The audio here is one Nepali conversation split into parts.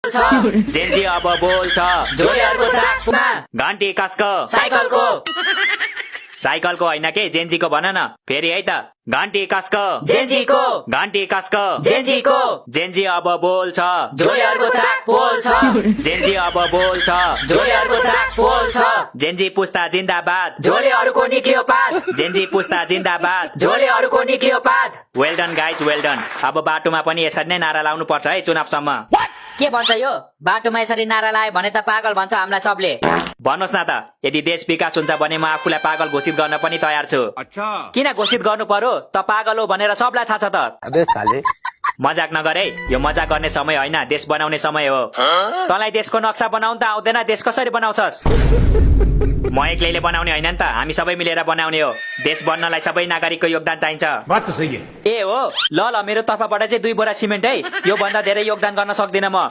जेन्जी अब बोल्छ झोलेहरूको चाकमा घन्टी कसको साइकलको साइकलको होइन के जेन्जीको भन न फेरि है त घन्टी कसको जेन्जीको घन्टी कसको जेन्जीको जेन्जी अब बोल्छ झोलेहरूको चाक पोल्छ जेन्जी अब बोल्छ झोलेहरूको चाक पोल्छ जेन्जी पुस्ता जिन्दाबाद झोलेहरूको निक्लियो पात जेन्जी पुस्ता जिन्दाबाद झोलेहरूको निक्लियो पात well done guys well done अब बाटोमा पनि यसरी नै नारा लाउनु पर्छ है चुनावसम्म के भन्छ यो बाटोमा यसरी नारा लायो भने त पागल भन्छ हामीलाई सबले भन्नुहोस् न त यदि देश विकास हुन्छ भने म आफूलाई पागल घोषित गर्न पनि तयार छु किन घोषित गर्नु पर्यो त पागल हो भनेर सबलाई थाहा छ त मजाक नगर है यो मजाक गर्ने समय होइन देश बनाउने समय हो तँलाई देशको नक्सा बनाउन त आउँदैन देश कसरी बनाउँछस् म एक्लैले बनाउने होइन नि त हामी सबै मिलेर बनाउने हो देश बन्नलाई सबै नागरिकको योगदान चाहिन्छ ए हो ल मेरो तर्फबाट चाहिँ 2 बोरा सिमेन्ट है यो भन्दा धेरै योगदान गर्न सक्दिन म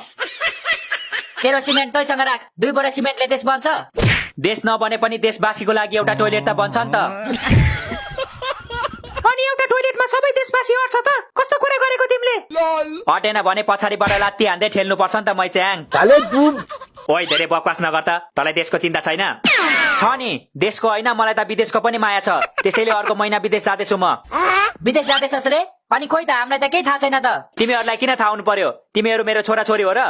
तेरो सिमेन्ट तैसँग राख 2 बोरा सिमेन्टले देश बन्छ देश नबने पनि देशवासीको लागि एउटा टोयलेट त बन्छ नि त अनि एउटा टोयलेटमा सबै देशवासी अट्छ त कस्तो कुरा गरेको तिमीले अटेन भने पछाडिबाट लात्ती हान्दै ठेल्नु पर्छ नि त मैच्याङ ओइ धेरै बकवास नगर त तँलाई देशको चिन्ता छैन छ नि देशको होइन मलाई त विदेशको पनि माया छ त्यसैले अर्को महिना विदेश जाँदैछु म विदेश जाँदैछस् रे अनि खोइ त हामीलाई त केही थाहा छैन त तिमीहरूलाई किन थाहा हुनु पर्यो तिमीहरू मेरो छोरा छोरी हो र